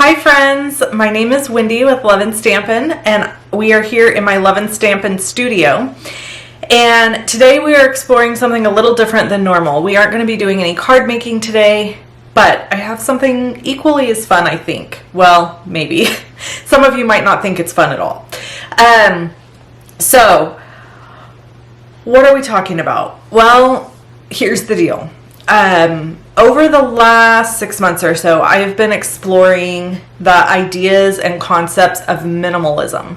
Hi friends, my name is Wendy with Love and Stampin', and we are here in my Love and Stampin' studio. And today we are exploring something a little different than normal. We aren't going to be doing any card making today, but I have something equally as fun, I think. Well, maybe. Some of you might not think it's fun at all. So, what are we talking about? Well, here's the deal. Over the last 6 months or so, I have been exploring the ideas and concepts of minimalism.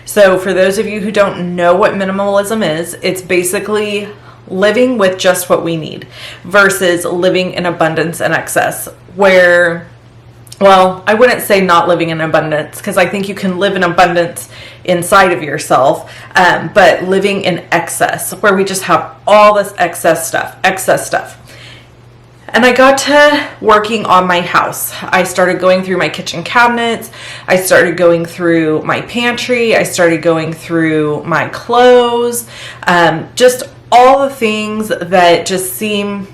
So for those of you who don't know what minimalism is, it's basically living with just what we need versus living in abundance and excess, where, well, I wouldn't say not living in abundance, because I think you can live in abundance inside of yourself, but living in excess, where we just have all this excess stuff. And I got to working on my house. I started going through my kitchen cabinets. I started going through my pantry. I started going through my clothes. Just all the things that just seem,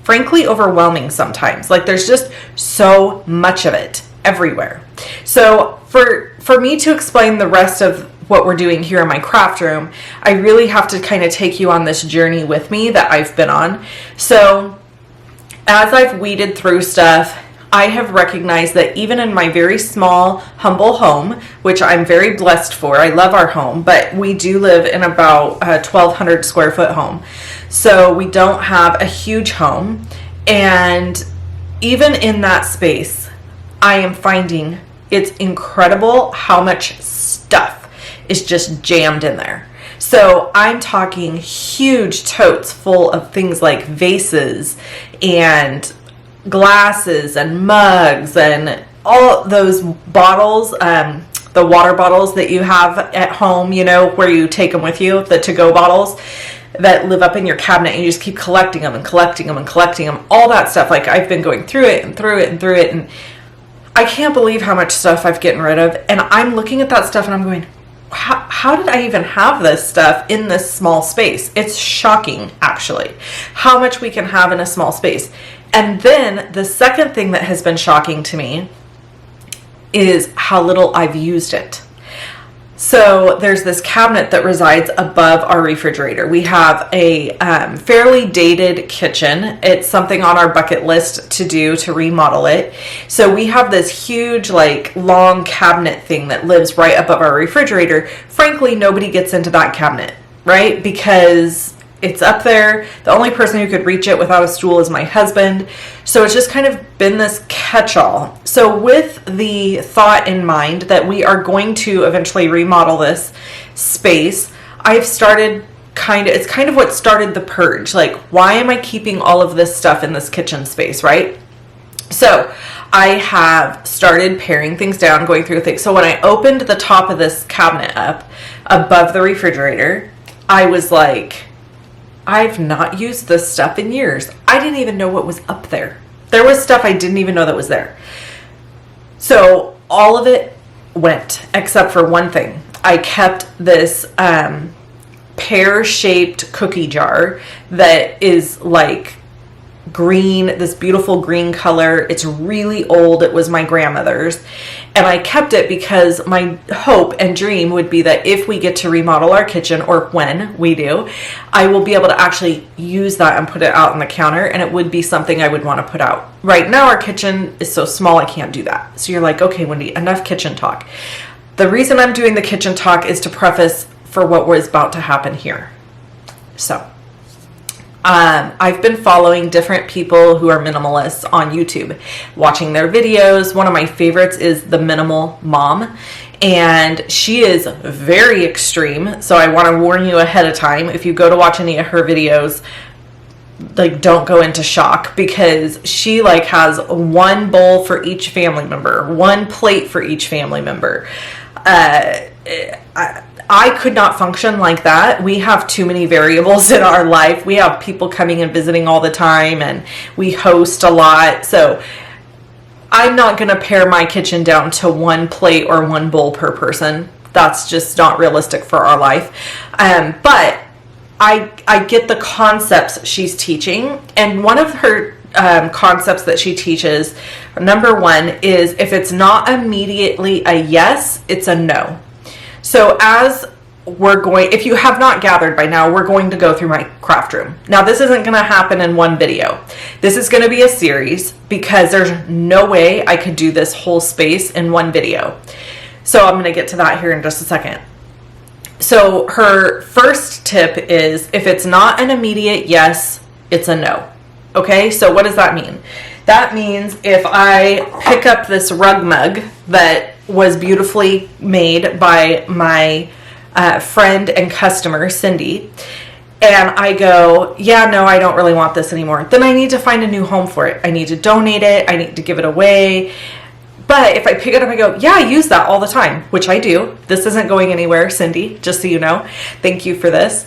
frankly, overwhelming sometimes. Like there's just so much of it everywhere. So for me to explain the rest of what we're doing here in my craft room, I really have to kind of take you on this journey with me that I've been on. So as I've weeded through stuff, I have recognized that even in my very small, humble home, which I'm very blessed for, I love our home, but we do live in about a 1,200 square foot home. So we don't have a huge home. And even in that space, I am finding it's incredible how much stuff is just jammed in there. So I'm talking huge totes full of things like vases and glasses and mugs and all those bottles, the water bottles that you have at home, you know, where you take them with you, the to-go bottles that live up in your cabinet, and you just keep collecting them and collecting them and collecting them, all that stuff. Like I've been going through it and through it and through it, and I can't believe how much stuff I've gotten rid of. And I'm looking at that stuff and I'm going, how did I even have this stuff in this small space? It's shocking, actually, how much we can have in a small space. And then the second thing that has been shocking to me is how little I've used it. So there's this cabinet that resides above our refrigerator. We have a fairly dated kitchen. It's something on our bucket list to do to remodel it. So we have this huge, like, long cabinet thing that lives right above our refrigerator. Frankly, nobody gets into that cabinet, right? Because it's up there. The only person who could reach it without a stool is my husband. So it's just kind of been this catch-all. So with the thought in mind that we are going to eventually remodel this space, I've started it's kind of what started the purge. Like, why am I keeping all of this stuff in this kitchen space, right? So I have started paring things down, going through things. So when I opened the top of this cabinet up above the refrigerator, I was like, I've not used this stuff in years. I didn't even know what was up there. There was stuff I didn't even know that was there. So all of it went, except for one thing. I kept this pear-shaped cookie jar that is like green, this beautiful green color. It's really old. It was my grandmother's. And I kept it because my hope and dream would be that if we get to remodel our kitchen, or when we do, I will be able to actually use that and put it out on the counter, and it would be something I would want to put out. Right now our kitchen is so small I can't do that. So you're like, okay, Wendy, enough kitchen talk. The reason I'm doing the kitchen talk is to preface for what was about to happen here. So I've been following different people who are minimalists on YouTube, watching their videos. One of my favorites is the Minimal Mom, and she is very extreme. So I want to warn you ahead of time, if you go to watch any of her videos, like, don't go into shock, because she like has one bowl for each family member, one plate for each family member. I could not function like that. We have too many variables in our life. We have people coming and visiting all the time, and we host a lot. So I'm not going to pare my kitchen down to one plate or one bowl per person. That's just not realistic for our life. But I get the concepts she's teaching. And one of her concepts that she teaches. Number one is, if it's not immediately a yes, it's a no. So as if you have not gathered by now, we're going to go through my craft room. Now, this isn't going to happen in one video. This is going to be a series because there's no way I could do this whole space in one video. So I'm going to get to that here in just a second. So her first tip is, if it's not an immediate yes, it's a no. Okay, so what does that mean? That means if I pick up this rug mug that was beautifully made by my friend and customer, Cindy, and I go, yeah, no, I don't really want this anymore, then I need to find a new home for it. I need to donate it. I need to give it away. But if I pick it up and go, yeah, I use that all the time, which I do. This isn't going anywhere, Cindy, just so you know. Thank you for this.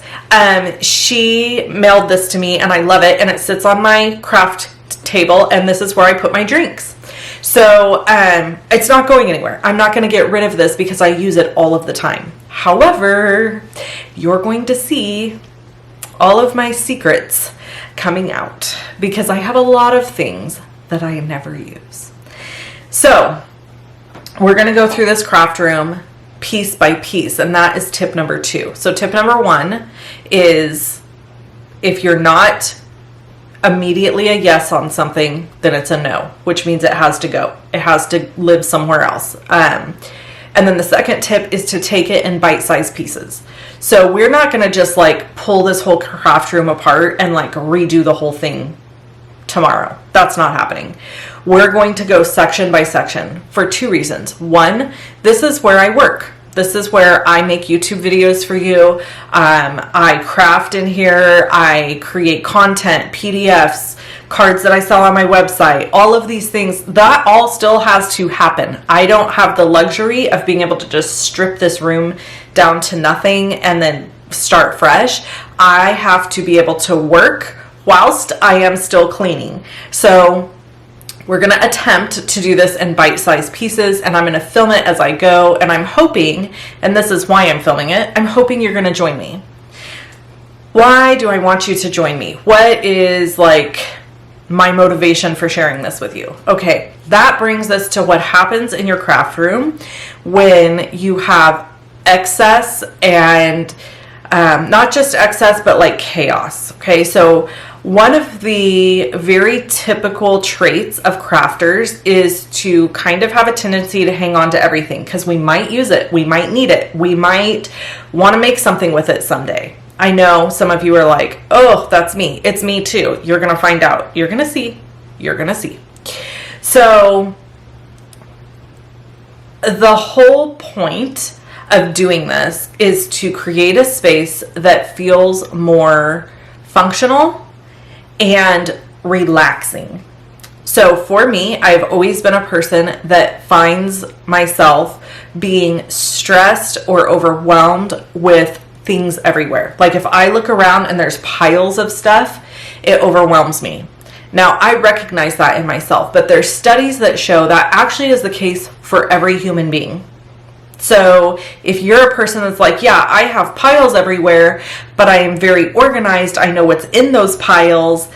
She mailed this to me and I love it. And it sits on my craft table, and this is where I put my drinks. So it's not going anywhere. I'm not going to get rid of this because I use it all of the time. However, you're going to see all of my secrets coming out because I have a lot of things that I never use. So we're going to go through this craft room piece by piece, and that is tip number 2. So tip number 1 is, if you're not immediately a yes on something, then it's a no, which means it has to go. It has to live somewhere else. And then the second tip is to take it in bite-sized pieces. So we're not going to just like pull this whole craft room apart and like redo the whole thing tomorrow. That's not happening. We're going to go section by section for 2 reasons. 1, this is where I work. This is where I make YouTube videos for you. I craft in here. I create content, PDFs, cards that I sell on my website, all of these things. That all still has to happen. I don't have the luxury of being able to just strip this room down to nothing and then start fresh. I have to be able to work whilst I am still cleaning. So we're going to attempt to do this in bite-sized pieces, and I'm going to film it as I go, and I'm hoping, and this is why I'm filming it, I'm hoping you're going to join me. Why do I want you to join me? What is like my motivation for sharing this with you? Okay, that brings us to what happens in your craft room when you have excess, and not just excess, but like chaos. Okay, so one of the very typical traits of crafters is to kind of have a tendency to hang on to everything because we might use it, we might need it, we might want to make something with it someday. I know some of you are like, oh, that's me. It's me too. You're going to find out. You're going to see. You're going to see. So the whole point of doing this is to create a space that feels more functional and relaxing. So for me, I've always been a person that finds myself being stressed or overwhelmed with things everywhere. Like if I look around and there's piles of stuff, it overwhelms me. Now, I recognize that in myself, but there's studies that show that actually is the case for every human being. So if you're a person that's like, yeah, I have piles everywhere, but I am very organized, I know what's in those piles,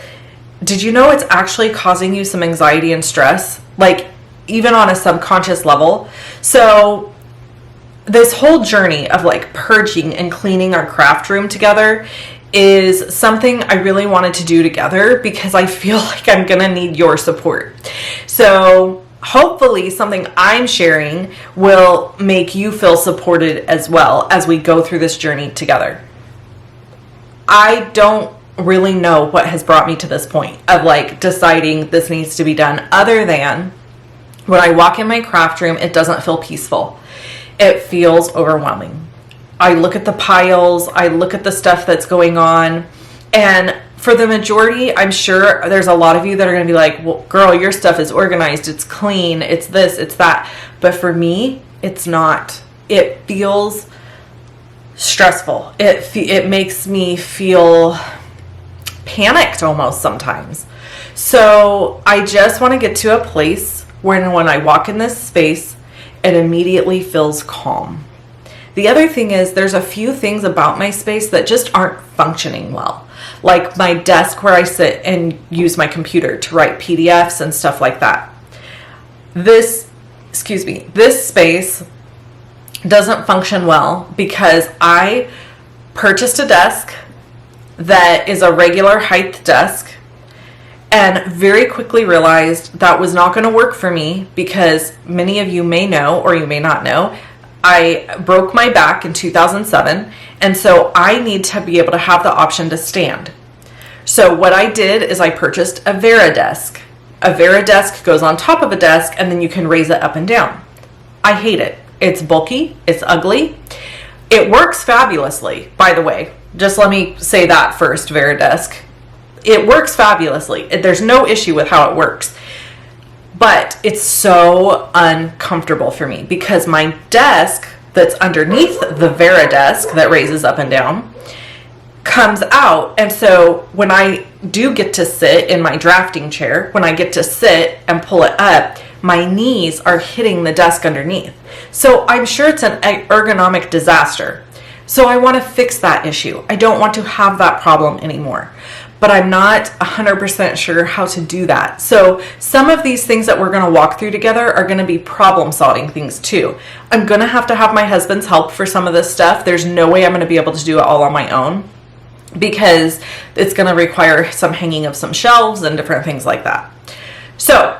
did you know it's actually causing you some anxiety and stress? Like even on a subconscious level. So this whole journey of like purging and cleaning our craft room together is something I really wanted to do together because I feel like I'm gonna need your support. So hopefully something I'm sharing will make you feel supported as well as we go through this journey together. I don't really know what has brought me to this point of like deciding this needs to be done, other than when I walk in my craft room, it doesn't feel peaceful. It feels overwhelming. I look at the piles, I look at the stuff that's going on, and for the majority, I'm sure there's a lot of you that are going to be like, well, girl, your stuff is organized, it's clean, it's this, it's that. But for me, it's not. It feels stressful. It makes me feel panicked almost sometimes. So I just want to get to a place where when I walk in this space, it immediately feels calm. The other thing is there's a few things about my space that just aren't functioning well. like my desk where I sit and use my computer to write PDFs and stuff like that. This space doesn't function well because I purchased a desk that is a regular height desk and very quickly realized that was not going to work for me because many of you may know, or you may not know, I broke my back in 2007, and so I need to be able to have the option to stand. So what I did is I purchased a Vera desk. A Vera desk goes on top of a desk and then you can raise it up and down. I hate it. It's bulky, it's ugly. It works fabulously, by the way. Just let me say that first, Vera desk. It works fabulously. There's no issue with how it works. But it's so uncomfortable for me because my desk that's underneath the Vera desk that raises up and down comes out. And so when I do get to sit in my drafting chair, when I get to sit and pull it up, my knees are hitting the desk underneath. So I'm sure it's an ergonomic disaster. So I want to fix that issue. I don't want to have that problem anymore. But I'm not 100% sure how to do that. So some of these things that we're going to walk through together are going to be problem solving things too. I'm going to have my husband's help for some of this stuff. There's no way I'm going to be able to do it all on my own because it's going to require some hanging of some shelves and different things like that. So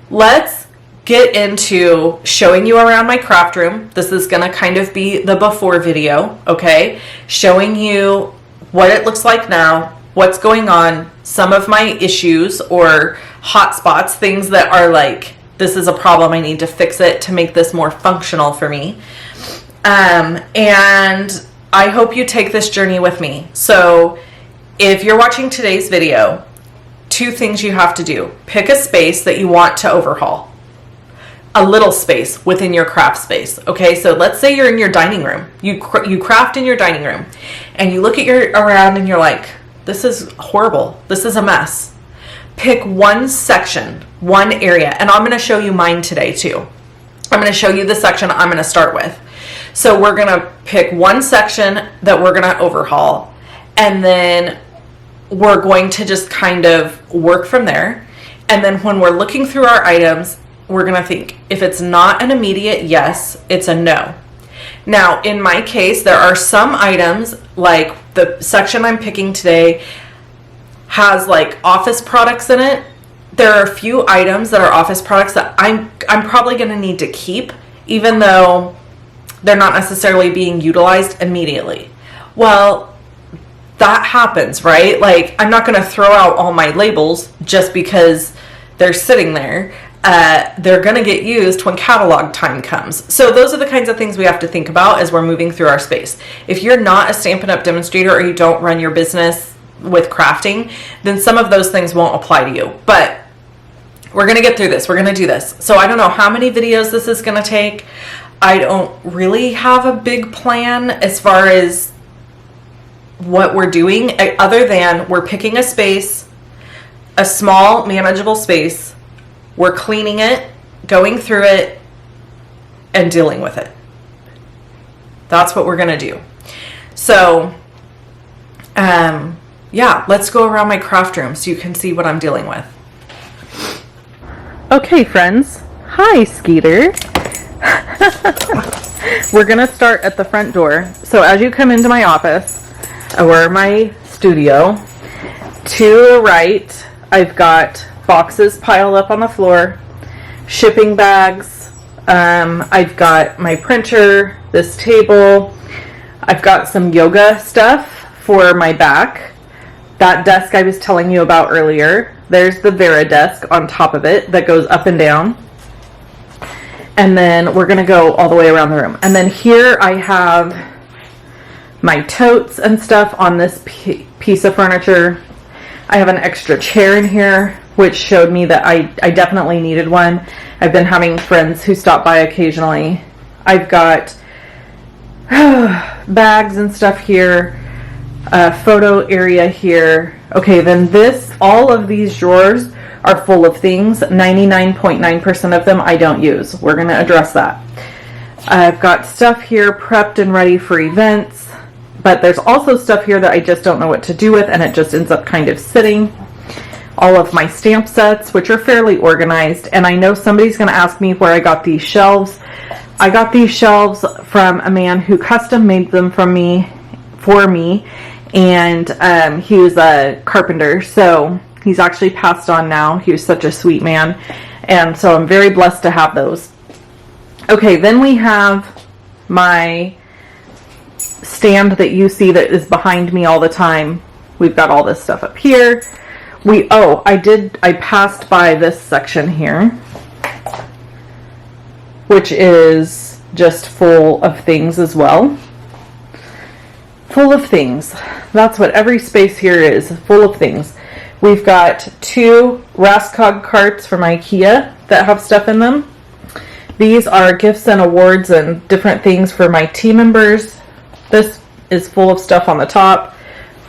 let's get into showing you around my craft room. This is going to kind of be the before video, okay? Showing you what it looks like now, what's going on, some of my issues or hot spots, things that are like, this is a problem, I need to fix it to make this more functional for me. And I hope you take this journey with me. So if you're watching today's video, 2 things you have to do. Pick a space that you want to overhaul. A little space within your craft space. Okay, so let's say you're in your dining room. You craft in your dining room and you look at around and you're like, this is horrible. This is a mess. Pick one section, one area, and I'm going to show you mine today too. I'm going to show you the section I'm going to start with. So we're going to pick one section that we're going to overhaul, and then we're going to just kind of work from there. And then when we're looking through our items, we're going to think, if it's not an immediate yes, it's a no. Now, in my case, there are some items, like the section I'm picking today has like office products in it. There are a few items that are office products that I'm probably going to need to keep, even though they're not necessarily being utilized immediately. Well, that happens, right? Like, I'm not going to throw out all my labels just because they're sitting there. They're going to get used when catalog time comes. So those are the kinds of things we have to think about as we're moving through our space. If you're not a Stampin' Up! Demonstrator or you don't run your business with crafting, then some of those things won't apply to you. But we're going to get through this. We're going to do this. So I don't know how many videos this is going to take. I don't really have a big plan as far as what we're doing, other than we're picking a space, a small, manageable space. We're cleaning it, going through it, and dealing with it. That's what we're going to do. So, yeah, let's go around my craft room so you can see what I'm dealing with. Okay, friends. Hi, Skeeter. We're going to start at the front door. So as you come into my office, or my studio, to the right, I've got boxes piled up on the floor, shipping bags, I've got my printer, this table, I've got some yoga stuff for my back, that desk I was telling you about earlier, there's the Vera desk on top of it that goes up and down, and then we're going to go all the way around the room. And then here I have my totes and stuff on this piece of furniture. I have an extra chair in here, which showed me that I definitely needed one. I've been having friends who stop by occasionally. I've got bags and stuff here, a photo area here. Okay, then all of these drawers are full of things. 99.9% of them I don't use. We're going to address that. I've got stuff here prepped and ready for events. but there's also stuff here that I just don't know what to do with, and it just ends up kind of sitting. All of my stamp sets, which are fairly organized, and I know somebody's going to ask me where I got these shelves. I got these shelves from a man who custom made them for me, and he was a carpenter, so he's actually passed on now. He was such a sweet man, and so I'm very blessed to have those. Okay, then we have my stand that you see that is behind me all the time. We've got all this stuff up here. I passed by this section here, which is just full of things as well. Full of things. That's what every space here is, full of things. We've got 2 Raskog carts from IKEA that have stuff in them. These are gifts and awards and different things for my team members. This is full of stuff on the top.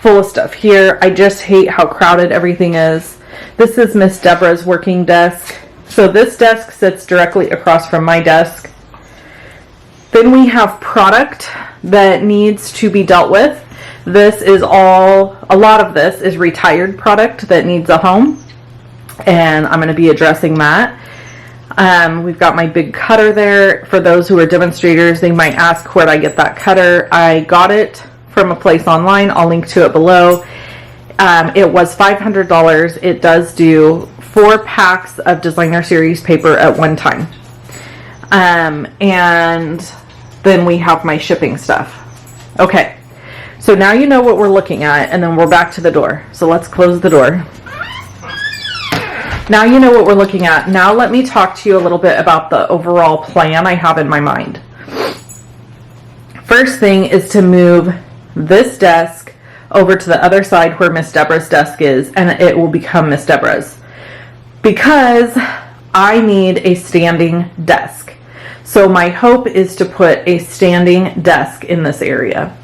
Full of stuff here. I just hate how crowded everything is. This is Miss Deborah's working desk. So this desk sits directly across from my desk. Then we have product that needs to be dealt with. This is a lot of this is retired product that needs a home, and I'm going to be addressing that. We've got my big cutter there. For those who are demonstrators, they might ask where did I get that cutter. I got it from a place online. I'll link to it below. It was $500. It does do 4 packs of designer series paper at one time. And then we have my shipping stuff. Okay, so now you know what we're looking at, and then we're back to the door. So let's close the door. Now you know what we're looking at. Now let me talk to you a little bit about the overall plan I have in my mind. First thing is to move this desk over to the other side where Miss Deborah's desk is, and it will become Miss Deborah's, because I need a standing desk. So my hope is to put a standing desk in this area.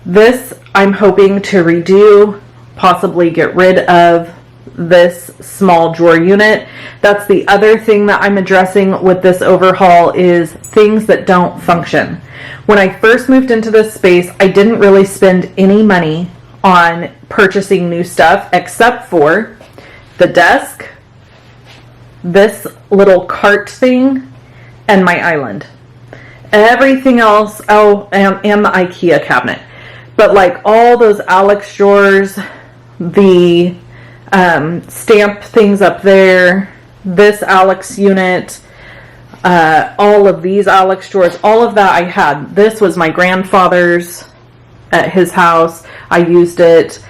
This I'm hoping to redo, possibly get rid of this small drawer unit. That's the other thing that I'm addressing with this overhaul, is things that don't function. When I first moved into this space, I didn't really spend any money on purchasing new stuff except for the desk, this little cart thing, and my island. Everything else, and the IKEA cabinet. But like all those Alex drawers, the stamp things up there, this Alex unit, all of these Alex drawers, all of that I had. This was my grandfather's at his house. I used it.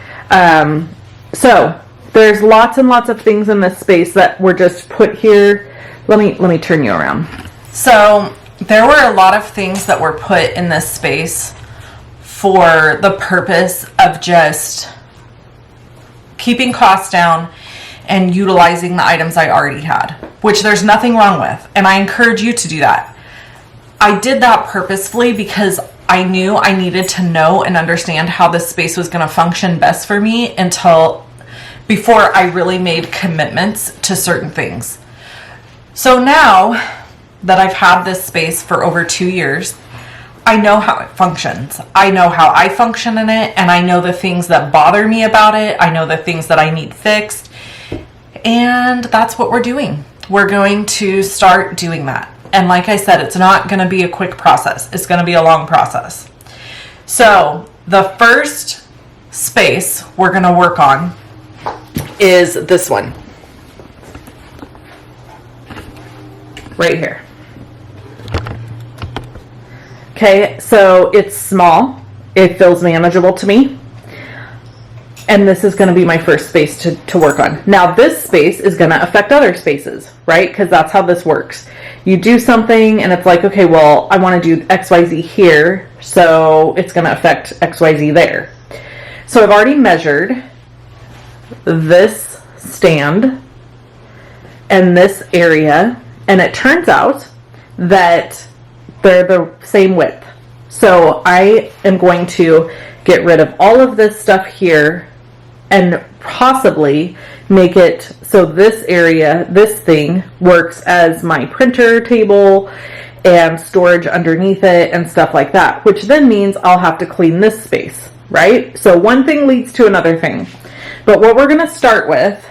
So there's lots and lots of things in this space that were just put here. Let me turn you around. So there were a lot of things that were put in this space for the purpose of just keeping costs down and utilizing the items I already had, which there's nothing wrong with, and I encourage you to do that. I did that purposefully because I knew I needed to know and understand how this space was going to function best for me before I really made commitments to certain things. So now that I've had this space for over 2 years, I know how it functions. I know how I function in it, and I know the things that bother me about it. I know the things that I need fixed, and that's what we're doing. We're going to start doing that. And like I said, it's not going to be a quick process. It's going to be a long process. So the first space we're going to work on is this one. Right here. Okay, so it's small. It feels manageable to me. And this is going to be my first space to work on. Now this space is going to affect other spaces, right? Because that's how this works. You do something and it's like, okay, well, I want to do XYZ here, so it's going to affect XYZ there. So I've already measured this stand and this area, and it turns out that they're the same width. So I am going to get rid of all of this stuff here and possibly make it so this area, this thing, works as my printer table and storage underneath it and stuff like that, which then means I'll have to clean this space, right? So one thing leads to another thing. But what we're going to start with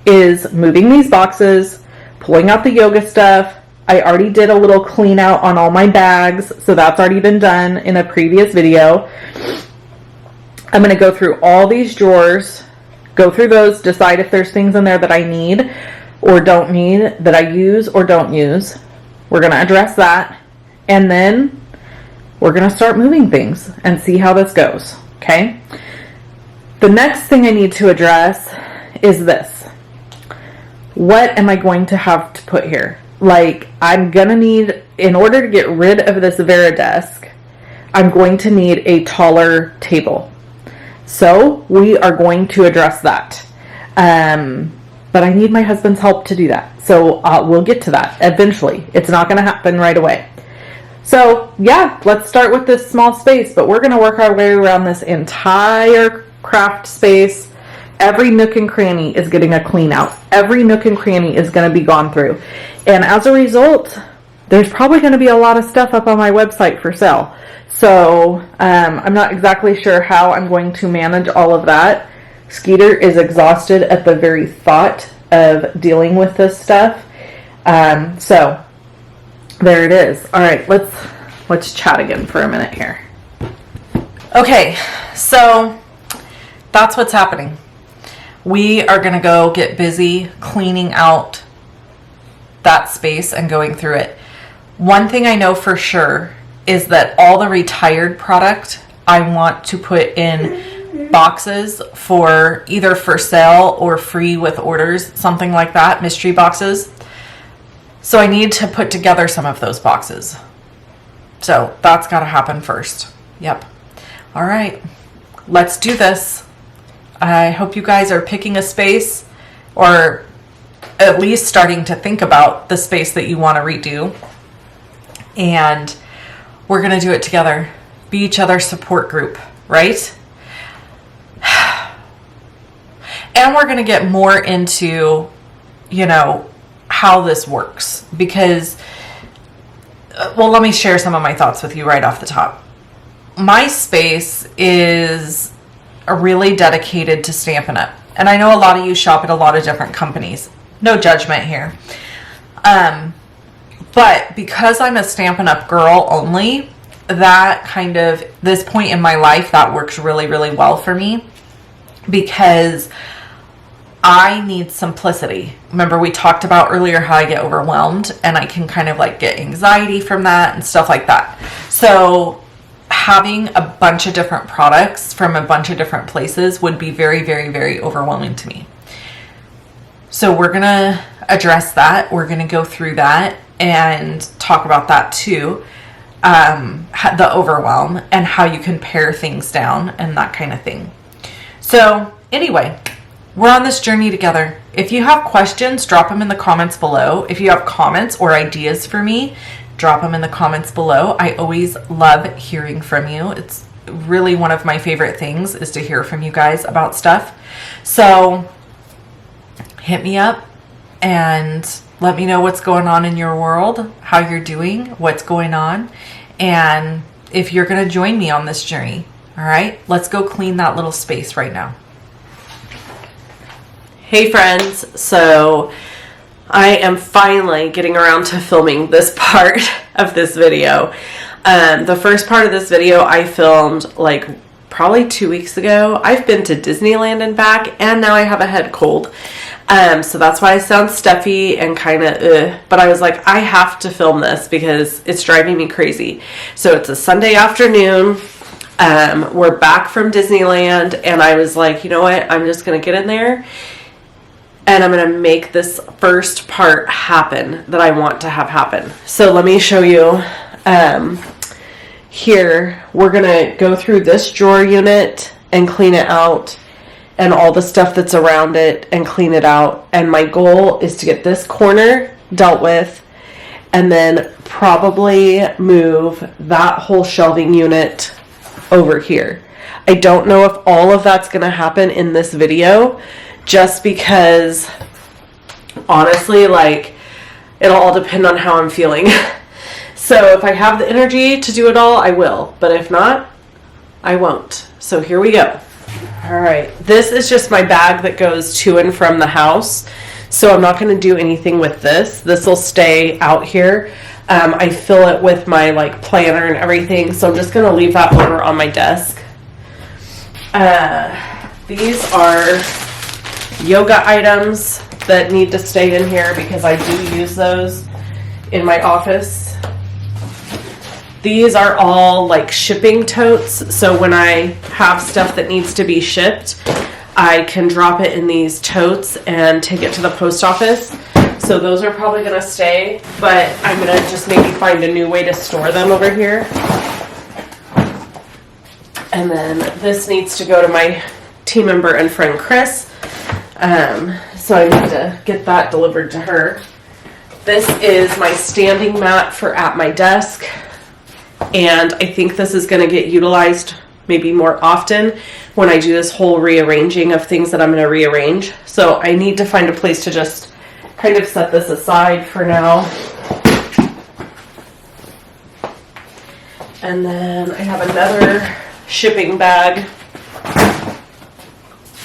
is moving these boxes, pulling out the yoga stuff. I already did a little clean out on all my bags, so that's already been done in a previous video. I'm going to go through all these drawers, go through those, decide if there's things in there that I need or don't need, that I use or don't use. We're going to address that, and then we're going to start moving things and see how this goes, okay? The next thing I need to address is this. What am I going to have to put here? Like, I'm going to need, in order to get rid of this Vera desk, I'm going to need a taller table. So we are going to address that. But I need my husband's help to do that. So we'll get to that eventually. It's not going to happen right away. So yeah, let's start with this small space, but we're going to work our way around this entire craft space. Every nook and cranny is getting a clean out. Every nook and cranny is going to be gone through. And as a result, there's probably going to be a lot of stuff up on my website for sale. So I'm not exactly sure how I'm going to manage all of that. Skeeter is exhausted at the very thought of dealing with this stuff. So there it is. All right, let's chat again for a minute here. Okay, so that's what's happening. We are going to go get busy cleaning out that space and going through it. One thing I know for sure is that all the retired product I want to put in boxes for either for sale or free with orders, something like that, mystery boxes. So I need to put together some of those boxes. So that's got to happen first. Yep. All right, let's do this. I hope you guys are picking a space, or at least starting to think about the space that you want to redo. And we're going to do it together. Be each other's support group, right? And we're going to get more into, you know, how this works. Because, well, let me share some of my thoughts with you right off the top. My space is really dedicated to Stampin' Up. And I know a lot of you shop at a lot of different companies. No judgment here. But because I'm a Stampin' Up girl only, that kind of, this point in my life, that works really, really well for me. Because I need simplicity. Remember, we talked about earlier how I get overwhelmed and I can kind of like get anxiety from that and stuff like that. So having a bunch of different products from a bunch of different places would be very, very, very overwhelming to me. So we're going to address that. We're going to go through that and talk about that too. The overwhelm and how you can pare things down and that kind of thing. So anyway, we're on this journey together. If you have questions, drop them in the comments below. If you have comments or ideas for me, drop them in the comments below. I always love hearing from you. It's really one of my favorite things is to hear from you guys about stuff. So hit me up and let me know what's going on in your world, how you're doing, what's going on, and if you're going to join me on this journey. All right, let's go clean that little space right now. Hey friends, so I am finally getting around to filming this part of this video. The first part of this video I filmed like probably 2 weeks ago. I've been to Disneyland and back, and now I have a head cold. So that's why I sound stuffy and kind of but I was like, I have to film this because it's driving me crazy. So it's a Sunday afternoon. We're back from Disneyland, and I was like, you know what? I'm just going to get in there and I'm going to make this first part happen that I want to have happen. So let me show you here. We're going to go through this drawer unit and clean it out and all the stuff that's around it and clean it out. And my goal is to get this corner dealt with and then probably move that whole shelving unit over here. I don't know if all of that's going to happen in this video, just because honestly, like, it'll all depend on how I'm feeling. So if I have the energy to do it all, I will. But if not, I won't. So here we go. All right. This is just my bag that goes to and from the house. So I'm not going to do anything with this. This will stay out here. I fill it with my like planner and everything. So I'm just going to leave that over on my desk. These are yoga items that need to stay in here because I do use those in my office. These are all like shipping totes. So when I have stuff that needs to be shipped, I can drop it in these totes and take it to the post office. So those are probably going to stay, but I'm going to just maybe find a new way to store them over here. And then this needs to go to my team member and friend Chris. So I need to get that delivered to her. This is my standing mat for at my desk. And I think this is going to get utilized maybe more often when I do this whole rearranging of things that I'm going to rearrange. So I need to find a place to just kind of set this aside for now. And then I have another shipping bag.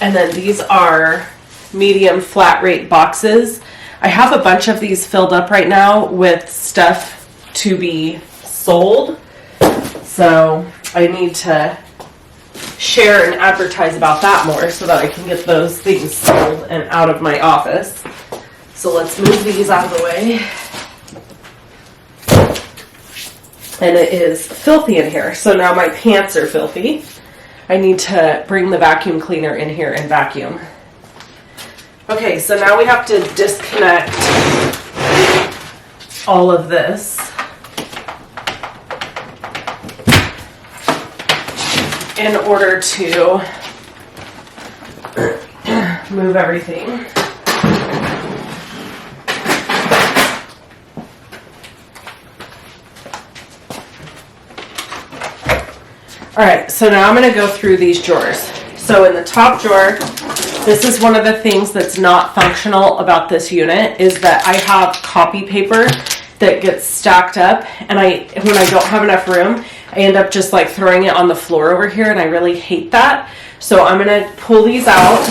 And then these are medium flat rate boxes. I have a bunch of these filled up right now with stuff to be sold. So I need to share and advertise about that more so that I can get those things sold and out of my office. So let's move these out of the way. And it is filthy in here. So now my pants are filthy. I need to bring the vacuum cleaner in here and vacuum. Okay, so now we have to disconnect all of this. In order to move everything. All right, so now I'm going to go through these drawers. So in the top drawer, this is one of the things that's not functional about this unit is that I have copy paper that gets stacked up, and when I don't have enough room, I end up just like throwing it on the floor over here, and I really hate that. So I'm going to pull these out,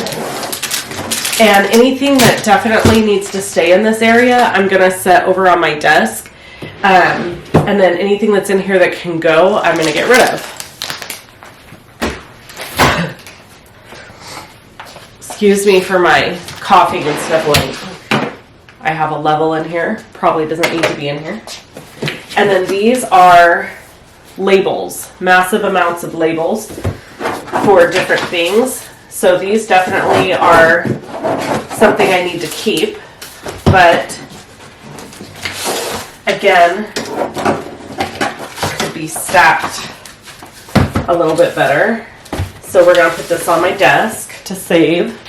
and anything that definitely needs to stay in this area, I'm going to set over on my desk. And then anything that's in here that can go, I'm going to get rid of. Excuse me for my coughing and sniffling. I have a level in here. Probably doesn't need to be in here. And then these are labels, massive amounts of labels for different things. So these definitely are something I need to keep. But again, could be stacked a little bit better. So we're going to put this on my desk to save.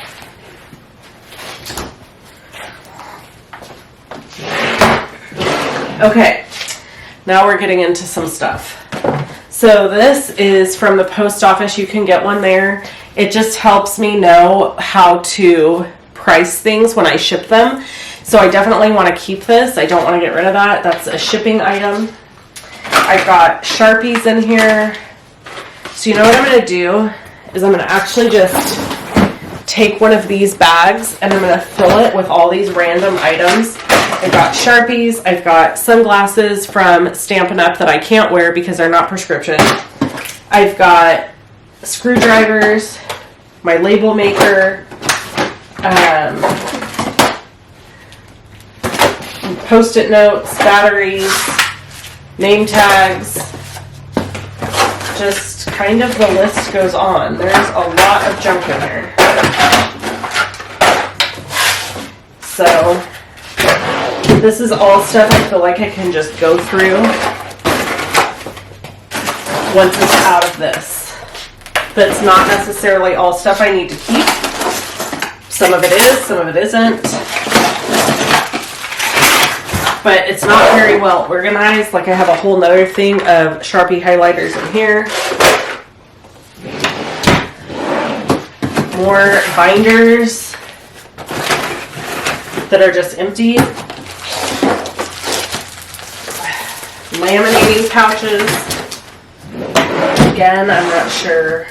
Okay, now we're getting into some stuff. So this is from the post office. You can get one there. It just helps me know how to price things when I ship them. So I definitely want to keep this. I don't want to get rid of that. That's a shipping item. I've got Sharpies in here. So you know what I'm going to do is I'm going to actually just take one of these bags and I'm going to fill it with all these random items. I've got Sharpies, I've got sunglasses from Stampin' Up! That I can't wear because they're not prescription. I've got screwdrivers, my label maker, Post-it notes, batteries, name tags, just kind of the list goes on. There's a lot of junk in here. So this is all stuff I feel like I can just go through once it's out of this. That's not necessarily all stuff I need to keep. Some of it is, some of it isn't. But it's not very well organized. Like I have a whole nother thing of Sharpie highlighters in here. More binders that are just empty. laminating pouches. Again, I'm not sure.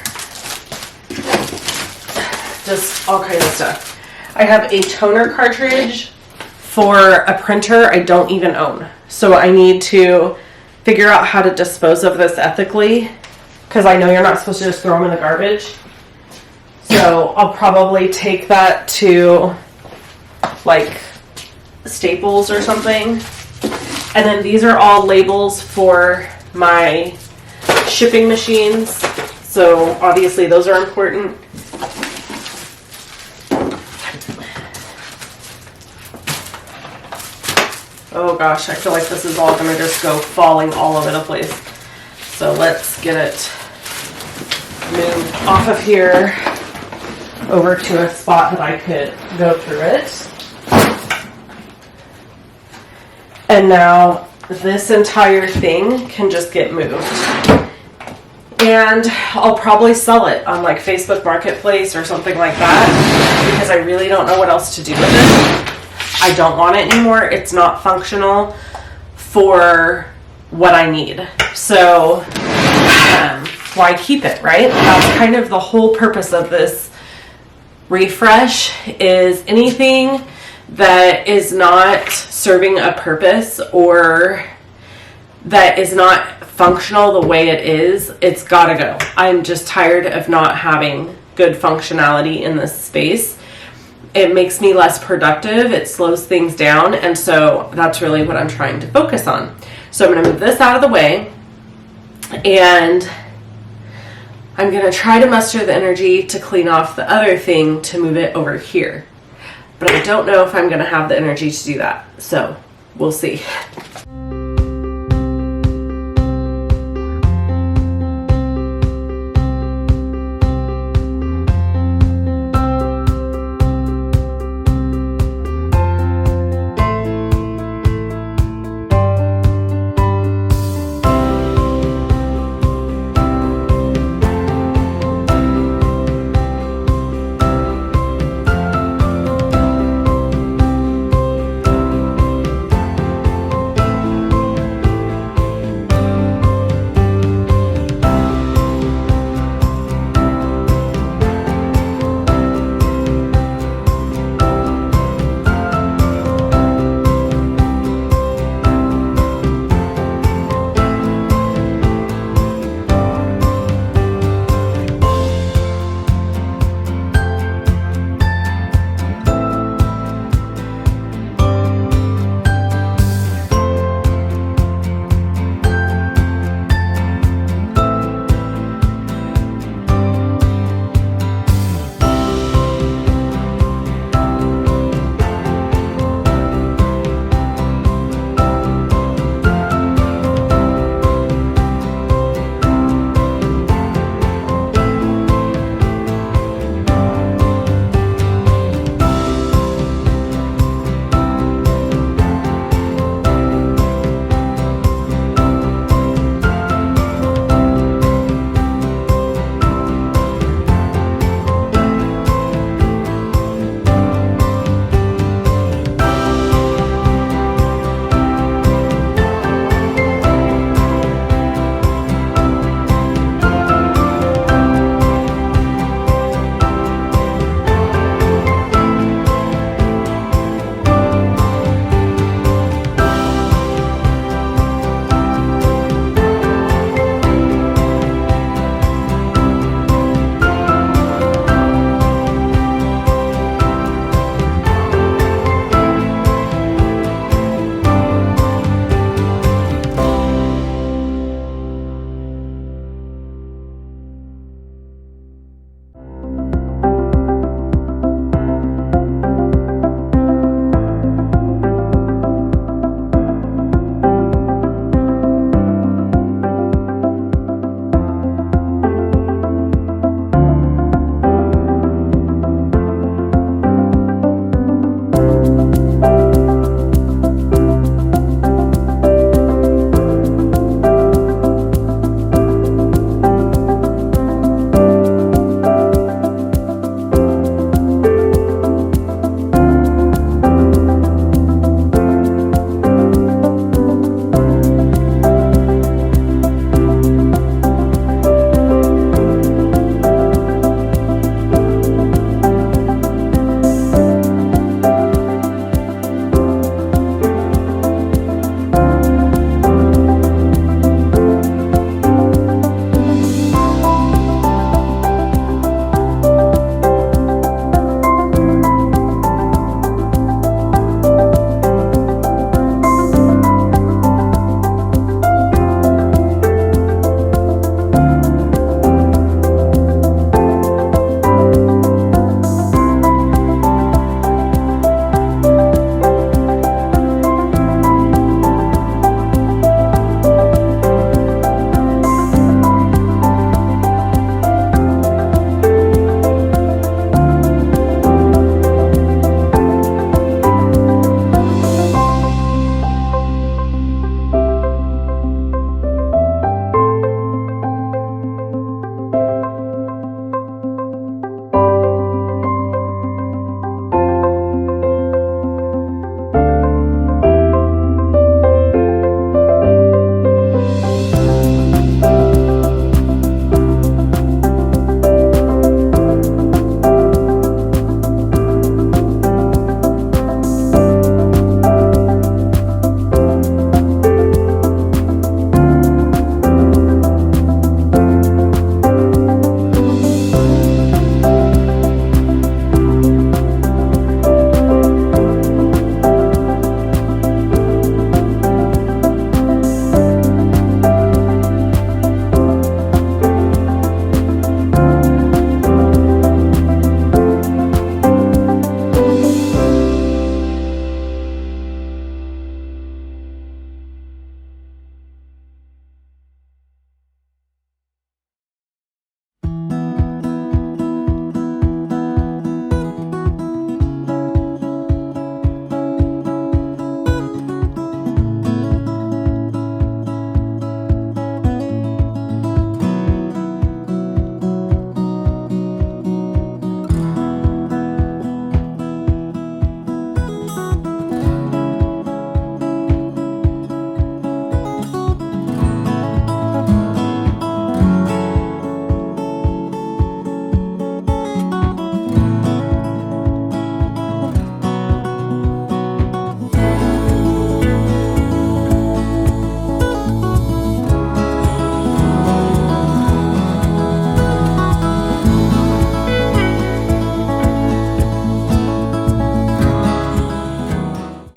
Just all kinds of stuff. I have a toner cartridge for a printer I don't even own. So I need to figure out how to dispose of this ethically, because I know you're not supposed to just throw them in the garbage. So I'll probably take that to like Staples or something. And then these are all labels for my shipping machines. So obviously those are important. Oh gosh, I feel like this is all gonna just go falling all over the place. So let's get it moved off of here over to a spot that I could go through it. And now this entire thing can just get moved. And I'll probably sell it on like Facebook Marketplace or something like that, because I really don't know what else to do with it. I don't want it anymore. It's not functional for what I need. So why keep it, right? That's kind of the whole purpose of this refresh, is anything that is not serving a purpose or that is not functional the way it is, it's gotta go. I'm just tired of not having good functionality in this space. It makes me less productive, it slows things down, and so that's really what I'm trying to focus on. So I'm gonna move this out of the way, and I'm gonna try to muster the energy to clean off the other thing to move it over here. But I don't know if I'm gonna have the energy to do that, so we'll see.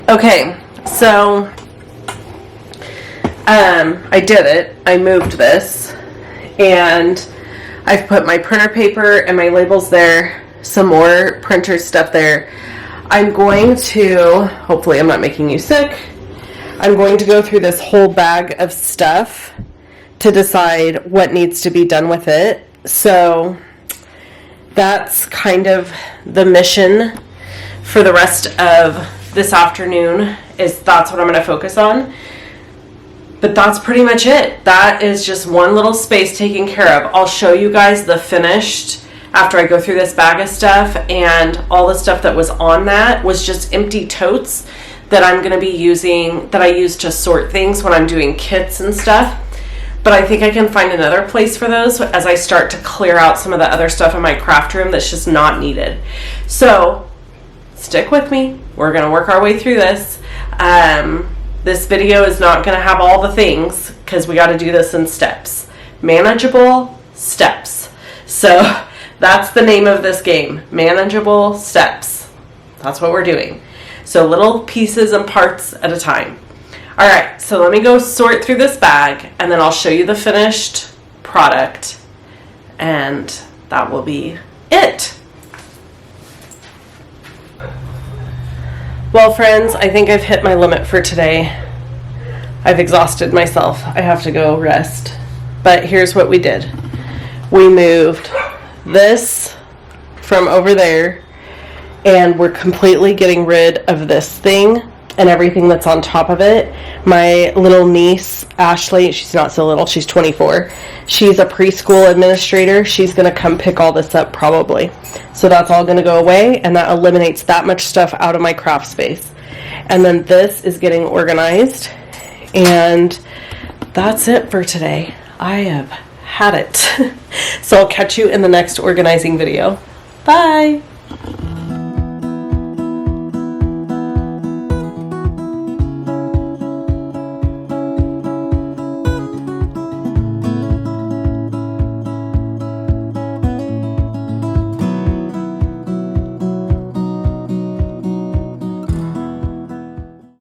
Okay, so I did it. I moved this, and I've put my printer paper and my labels there, some more printer stuff there. I'm going to, hopefully I'm not making you sick, I'm going to go through this whole bag of stuff to decide what needs to be done with it. So that's kind of the mission for the rest of this afternoon, is that's what I'm going to focus on. But that's pretty much it. That is just one little space taken care of. I'll show you guys the finished after I go through this bag of stuff, and all the stuff that was on that was just empty totes that I'm going to be using, that I use to sort things when I'm doing kits and stuff. But I think I can find another place for those as I start to clear out some of the other stuff in my craft room that's just not needed. So stick with me. We're going to work our way through this. This video is not going to have all the things because we got to do this in steps. Manageable steps. So that's the name of this game. Manageable steps. That's what we're doing. So little pieces and parts at a time. All right, so let me go sort through this bag, and then I'll show you the finished product, and that will be it. Well, friends, I think I've hit my limit for today. I've exhausted myself. I have to go rest. But here's what we did. We moved this from over there, and we're completely getting rid of this thing and everything that's on top of it. My little niece, Ashley, she's not so little, she's 24. She's a preschool administrator. She's gonna come pick all this up probably. So that's all gonna go away, and that eliminates that much stuff out of my craft space. And then this is getting organized, and that's it for today. I have had it. So I'll catch you in the next organizing video. Bye.